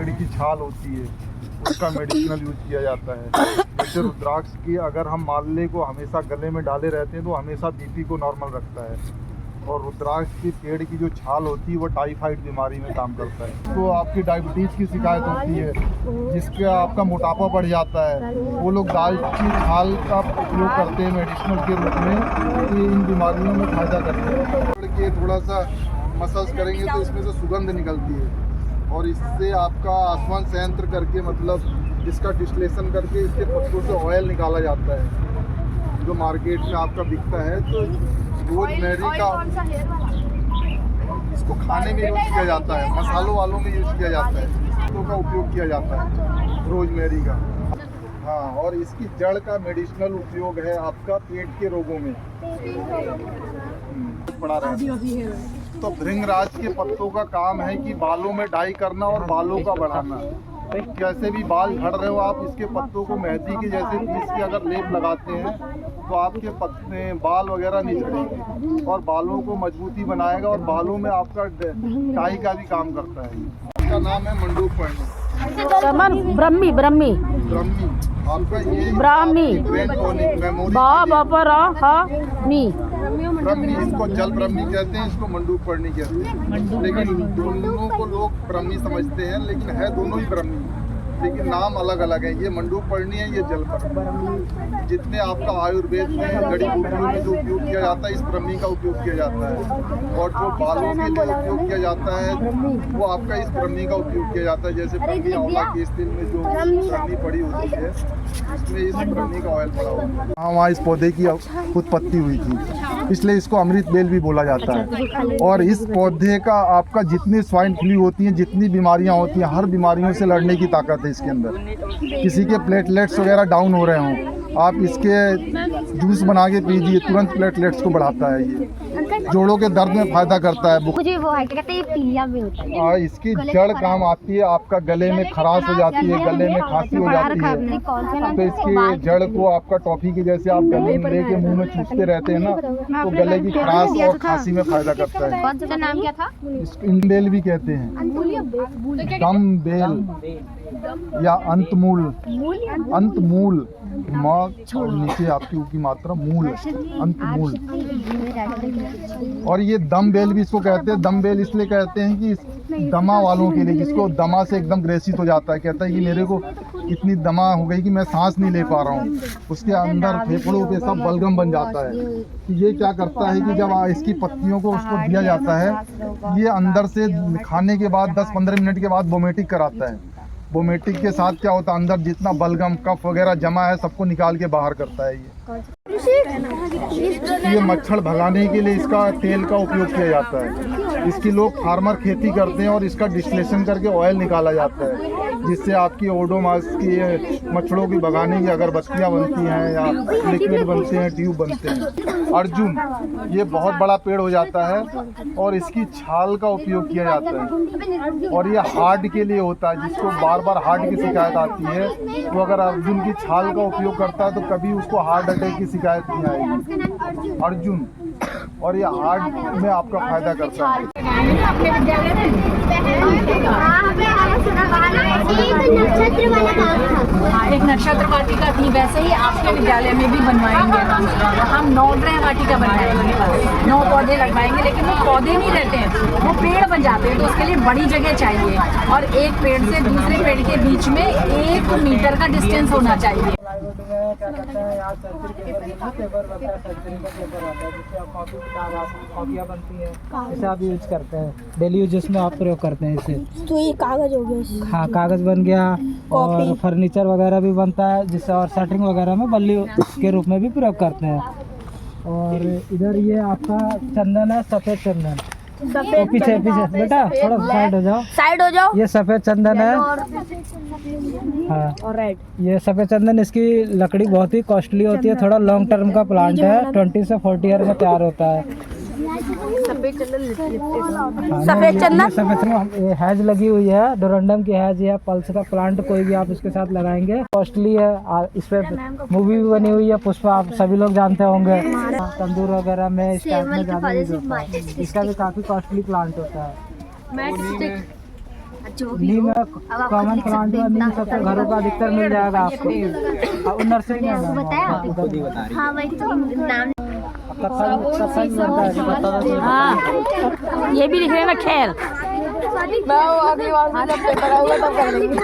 पेड़ की छाल होती है उसका मेडिसिनल यूज किया जाता है। जैसे रुद्राक्ष की अगर हम माले को हमेशा गले में डाले रहते हैं तो हमेशा बीपी को नॉर्मल रखता है। और रुद्राक्ष की पेड़ की जो छाल होती है वो टाइफाइड बीमारी में काम करता है। तो आपकी डायबिटीज़ की शिकायत होती है, जिसका आपका मोटापा बढ़ जाता है, वो लोग दाल की छाल का उपयोग करते हैं मेडिसिनल के रूप में, कि इन बीमारियों में फ़ायदा करते हैं। पेड़ के थोड़ा सा मसाज करेंगे तो इसमें से सुगंध निकलती है और इससे आपका आसमान संयंत्र करके मतलब इसका डिस्टिलेशन करके इसके पत्तों से ऑयल निकाला जाता है जो मार्केट में आपका बिकता है। तो रोजमेरी का इसको खाने में यूज किया जाता है, मसालों वालों में यूज किया जाता है, पत्तों का उपयोग किया जाता है रोजमेरी का। हाँ, और इसकी जड़ का मेडिसिनल उपयोग है आपका पेट के रोगों में बढ़ा रहा है। तो भृंगराज के पत्तों का काम है कि बालों में डाई करना और बालों का बढ़ाना। कैसे भी बाल झड़ रहे हो आप इसके पत्तों को मेहंदी के जैसे पीस के अगर लेप लगाते हैं तो आपके पत्ते बाल वगैरह नहीं झड़ेंगे और बालों को मजबूती बनाएगा और बालों में आपका डाई का भी काम करता है। इसका नाम है मंडूक पर्णी। ब्रह्मी ब्रह्मी ब्रह्मी आपका ये ब्राह्मी ब्रह्मी, इसको जल ब्रह्मी कहते हैं, इसको मंडूक पर्णी कहते हैं। लेकिन दोनों को लोग ब्रह्मी समझते हैं, लेकिन है दोनों ही ब्रह्मी, लेकिन नाम अलग अलग है। ये मंडूक पर्णी है, ये जल पर्णी। जितने आपका आयुर्वेद में जड़ी बूटियों में जो उपयोग किया जाता है इस ब्रह्मी का उपयोग किया जाता है। और जो बालों के लिए उपयोग किया जाता है वो आपका इस ब्रह्मी का उपयोग किया जाता है। जैसे ब्रह्मी आंवला के इस तेल में जो ब्रह्मी पड़ी होती है इसमें इस ब्रह्मी का ऑयल पड़ा होता है। हाँ, वहाँ इस पौधे की उत्पत्ति हुई थी, इसलिए इसको अमृत बेल भी बोला जाता है। और इस पौधे का आपका जितनी स्वाइन फ्लू होती हैं, जितनी बीमारियाँ होती हैं, हर बीमारियों से लड़ने की ताकत है इसके अंदर। किसी के प्लेटलेट्स वगैरह डाउन हो रहे हों, आप इसके जूस बना के पीजिए, तुरंत प्लेटलेट्स को बढ़ाता है। ये जोड़ों के दर्द में फायदा करता है। मुझे वो है क्या कहते हैं पीलिया भी होता है। इसकी जड़ काम आती है, आपका गले में खराश हो जाती है, गले में खांसी हो जाती है, तो इसकी जड़ को आपका टॉफी के जैसे आप गले में लेके मुंह में चूसते रहते हैं ना, तो गले की खराश और खांसी में फायदा करता है। कौन सा नाम क्या था? इसको बेल भी कहते हैं, दम बेल या अंतमूल। अंतमूल माँ नीचे आपकी ऊ की मात्रा मूल, अंतमूल। और ये दम बेल भी इसको कहते हैं। दम बेल इसलिए कहते हैं कि दमा वालों के लिए, जिसको दमा से एकदम ग्रसित हो जाता है, कहता है कि मेरे को इतनी दमा हो गई कि मैं सांस नहीं ले पा रहा हूँ, उसके अंदर फेफड़ों पे सब बलगम बन जाता है। ये क्या करता है कि जब इसकी पत्तियों को उसको दिया जाता है, ये अंदर से खाने के बाद 10-15 मिनट के बाद वोमिटिंग कराता है। वोमिटिंग के साथ क्या होता है, अंदर जितना बलगम कफ वगैरह जमा है सबको निकाल के बाहर करता है। ये मच्छर भगाने के लिए इसका तेल का उपयोग किया जाता है। इसकी लोग फार्मर खेती करते हैं और इसका डिस्टिलेशन करके ऑयल निकाला जाता है, जिससे आपकी ओडोमास की मच्छरों की भगाने की अगरबत्तियाँ बनती हैं या लिक्विड बनते हैं, ट्यूब बनते हैं। अर्जुन ये बहुत बड़ा पेड़ हो जाता है और इसकी छाल का उपयोग किया जाता है और ये हार्ट के लिए होता है। जिसको बार बार हार्ट की शिकायत आती है तो अगर अर्जुन की छाल का उपयोग करता है तो कभी उसको हार्ट अटैक की शिकायत नहीं आएगी। अर्जुन, और ये हार्ट में आपका फायदा करता है। एक नक्षत्र वाटिका थी, वैसे ही आपके विद्यालय में भी बनवाएंगे। हम 9 ग्रह वाटिका बनवाएंगे, 9 पौधे लगवाएंगे, लेकिन वो पौधे नहीं रहते हैं, वो पेड़ बन जाते हैं। तो उसके लिए बड़ी जगह चाहिए और एक पेड़ से दूसरे पेड़ के बीच में 1 मीटर का डिस्टेंस होना चाहिए। क्या करते हैं यहाँ पेपर बनता है, सर्जरी का पेपर आता है, जिससे आप कॉपियाँ बनती हैं, जिसे आप यूज करते हैं डेली यूजेस में, आप प्रयोग करते हैं इसे। तो ये कागज हो गया। हाँ, कागज बन गया और फर्नीचर वगैरह भी बनता है, जिससे और शटरिंग वगैरह में बल्ली के रूप में भी प्रयोग करते हैं। और इधर ये आपका चंदन है, सफ़ेद चंदन। तो पीछे बेटा थोड़ा साइड हो जाओ। ये सफ़ेद चंदन है। हाँ, और रेड। ये सफ़ेद चंदन, इसकी लकड़ी बहुत ही कॉस्टली होती है, थोड़ा लॉन्ग टर्म का प्लांट है, 20 से 40 ईयर में तैयार होता है। सफ़ेद चंदन सफ़ेद हैज लगी हुई है, डोरंडम की हैज या पल्स का प्लांट कोई भी आप इसके साथ लगाएंगे, कॉस्टली है। इस पे मूवी भी बनी हुई है, पुष्पा, आप सभी लोग जानते होंगे। तंदूर वगैरह में इस टाइप में ज़्यादा यूज होता है। इसका भी काफ़ी कॉस्टली प्लांट होता है। नीम कॉमन प्लांट जो नीम सबके घरों का अधिकतर मिल जाएगा आपको। और नर्सरी में हाँ वही तो नाम हाँ ये भी लिखने में खेल अगली बार जब पेपर आएगा तब कर लेंगे।